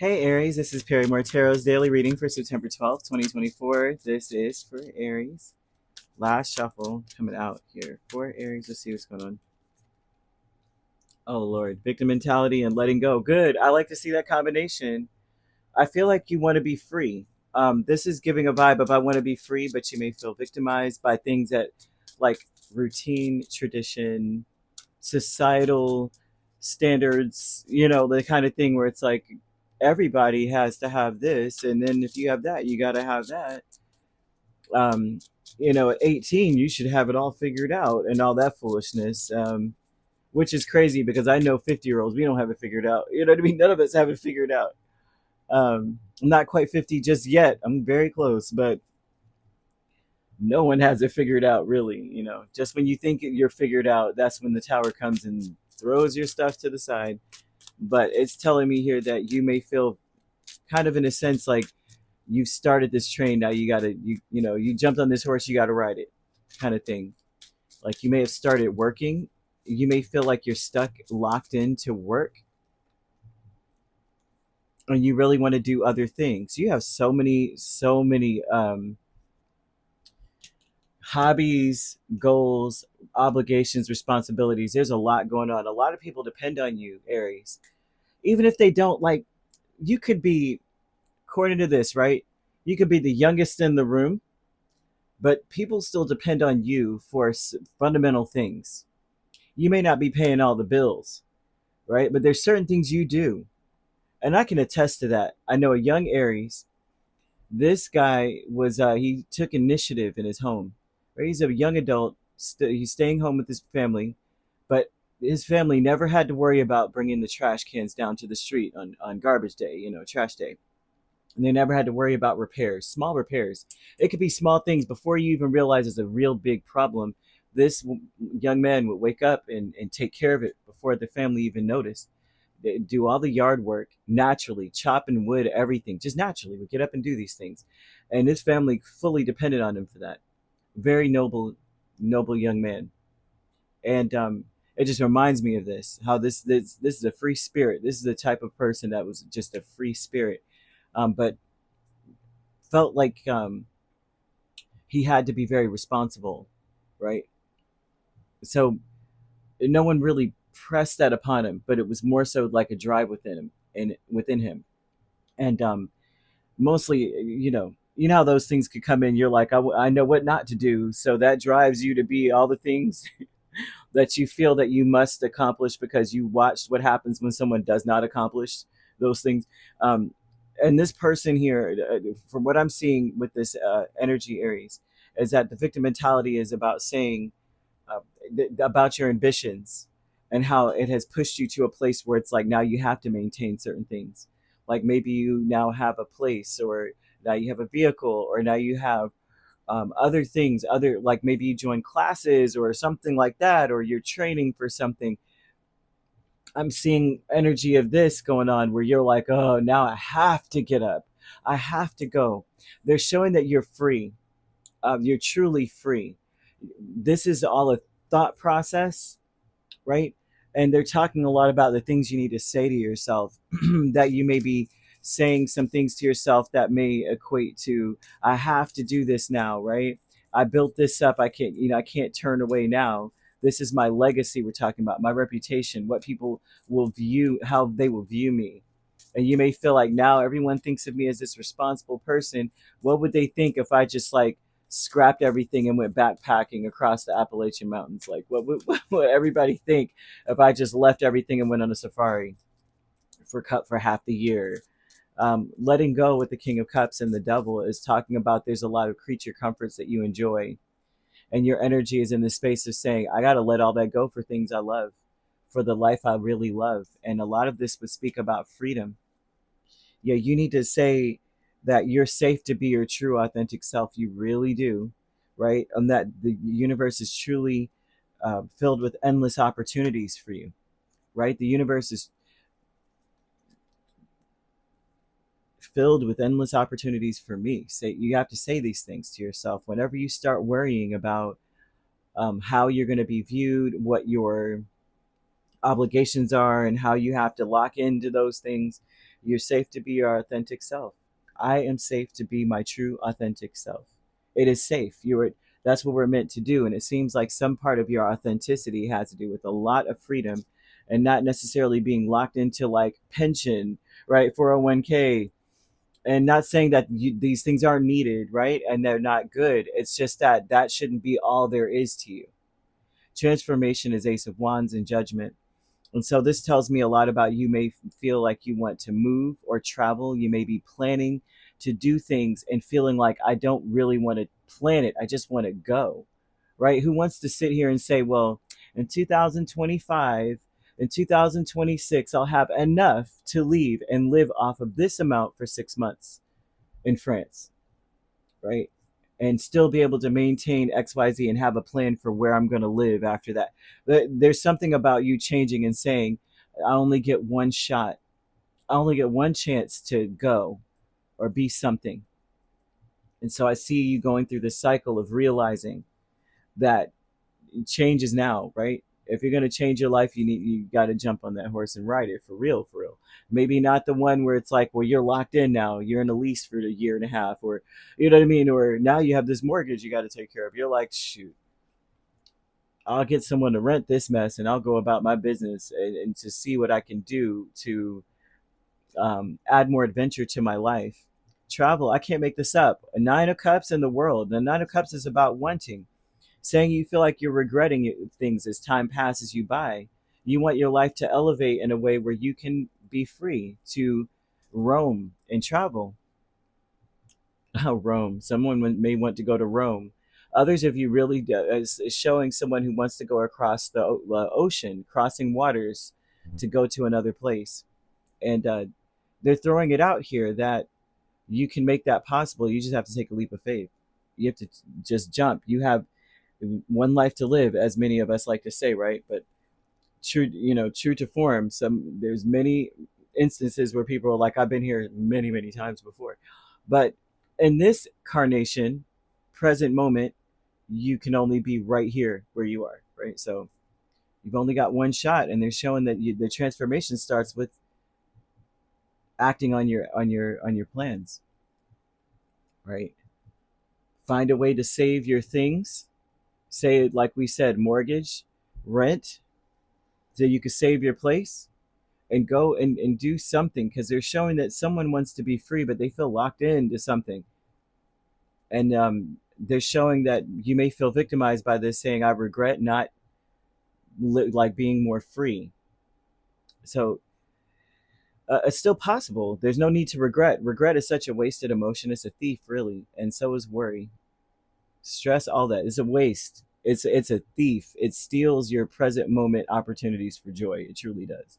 Hey Aries, this is Perrymore Tarot's daily reading for September 12th, 2024. This is for Aries. Last shuffle coming out here for Aries. Let's see what's going on. Oh Lord, victim mentality and letting go. Good. I like to see that combination. I feel like you want to be free. This is giving a vibe of I want to be free, but you may feel victimized by things that like routine, tradition, societal standards, the kind of thing where it's like everybody has to have this, and then if you have that, you got to have that. Um, at 18, you should have it all figured out and all that foolishness, which is crazy because I know 50-year-olds, we don't have it figured out. You know what I mean? None of us have it figured out. I'm not quite 50 just yet. I'm very close, but no one has it figured out really. Just when you think you're figured out, that's when the tower comes and throws your stuff to the side. But it's telling me here that you may feel kind of in a sense like you've started this train. Now you jumped on this horse, you gotta ride it, kind of thing. Like you may have started working. You may feel like you're stuck, locked into work, and you really want to do other things. You have so many hobbies, goals, obligations, responsibilities. There's a lot going on. A lot of people depend on you, Aries. Even if they don't, like, you could be, according to this, right? You could be the youngest in the room, but people still depend on you for fundamental things. You may not be paying all the bills, right? But there's certain things you do. And I can attest to that. I know a young Aries. This guy he took initiative in his home. Right? He's a young adult. He's staying home with his family, but his family never had to worry about bringing the trash cans down to the street on garbage day, trash day. And they never had to worry about repairs, small repairs. It could be small things before you even realize it's a real big problem. This young man would wake up and take care of it before the family even noticed. They do all the yard work naturally, chopping wood, everything, just naturally would get up and do these things. And his family fully depended on him for that. Very noble young man. And it just reminds me of this, how this is a free spirit. This is the type of person that was just a free spirit, but felt like he had to be very responsible, right? So no one really pressed that upon him, but it was more so like a drive within him and within him. And mostly, how those things could come in. You're like, I know what not to do, so that drives you to be all the things that you feel that you must accomplish because you watched what happens when someone does not accomplish those things. And this person here, from what I'm seeing with this energy Aries, is that the victim mentality is about saying uh, about your ambitions and how it has pushed you to a place where it's like now you have to maintain certain things. Like maybe you now have a place, or now you have a vehicle, or now you have other things, other like maybe you join classes or something like that, or you're training for something. I'm seeing energy of this going on where you're like, oh, now I have to get up. I have to go. They're showing that you're free. You're truly free. This is all a thought process, right? And they're talking a lot about the things you need to say to yourself that you may be saying some things to yourself that may equate to, I have to do this now, right? I built this up. I can't turn away now. This is my legacy. We're talking about my reputation, what people will view, how they will view me. And you may feel like now everyone thinks of me as this responsible person. What would they think if I just like scrapped everything and went backpacking across the Appalachian Mountains? Like, what would everybody think if I just left everything and went on a safari for half the year? Letting go with the King of Cups and the Devil is talking about there's a lot of creature comforts that you enjoy, and your energy is in the space of saying, I got to let all that go for things I love, for the life I really love. And a lot of this would speak about freedom. Yeah, you need to say that you're safe to be your true authentic self. You really do, right? And that the universe is truly filled with endless opportunities for you, right? The universe is filled with endless opportunities for me. Say, you have to say these things to yourself whenever you start worrying about how you're going to be viewed, what your obligations are and how you have to lock into those things. You're safe to be your authentic self. I am safe to be my true authentic self. It is safe. That's what we're meant to do. And it seems like some part of your authenticity has to do with a lot of freedom and not necessarily being locked into like pension, right? 401k. And not saying that these things aren't needed, right? And they're not good. It's just that that shouldn't be all there is to you. Transformation is Ace of Wands and Judgment. And so this tells me a lot about you may feel like you want to move or travel. You may be planning to do things and feeling like I don't really want to plan it. I just want to go. Right? Who wants to sit here and say, well, in 2025, in 2026, I'll have enough to leave and live off of this amount for 6 months in France, right? And still be able to maintain XYZ and have a plan for where I'm going to live after that. There's something about you changing and saying, I only get one shot. I only get one chance to go or be something. And so I see you going through this cycle of realizing that change is now, right? If you're going to change your life, you got to jump on that horse and ride it for real, for real. Maybe not the one where it's like, well, you're locked in now, you're in a lease for a year and a half, or you know what I mean, or now you have this mortgage you got to take care of. You're like, shoot, I'll get someone to rent this mess, and I'll go about my business and to see what I can do to add more adventure to my life. Travel, I can't make this up. A Nine of Cups in the world. The Nine of Cups is about wanting, saying you feel like you're regretting things as time passes you by. You want your life to elevate in a way where you can be free to roam and travel. Oh, Rome. Someone may want to go to Rome. Others of you really is showing someone who wants to go across the ocean, crossing waters to go to another place. And they're throwing it out here that you can make that possible. You just have to take a leap of faith. You have to just jump. You have one life to live, as many of us like to say, right? But true to form, there's many instances where people are like, I've been here many times before. But in this carnation, present moment, you can only be right here where you are, right? So you've only got one shot, and they're showing that the transformation starts with acting on your plans, right? Find a way to save your things. Say, like we said, mortgage, rent, so you could save your place and go and do something, because they're showing that someone wants to be free, but they feel locked into something. And they're showing that you may feel victimized by this, saying, I regret not like being more free. So it's still possible. There's no need to regret. Regret is such a wasted emotion. It's a thief, really. And so is worry. Stress, all that is a waste. It's a thief. It steals your present moment opportunities for joy. It truly does.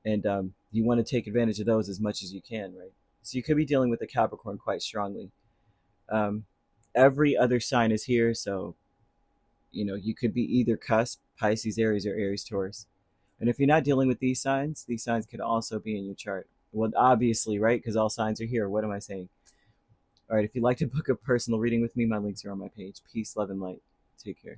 And you want to take advantage of those as much as you can, right? So you could be dealing with a Capricorn quite strongly. um, every other sign is here, so you could be either cusp, Pisces, Aries, or Aries, Taurus. And if you're not dealing with these signs could also be in your chart. Well, obviously, right? Because all signs are here. What am I saying? All right, if you'd like to book a personal reading with me, my links are on my page. Peace, love, and light. Take care.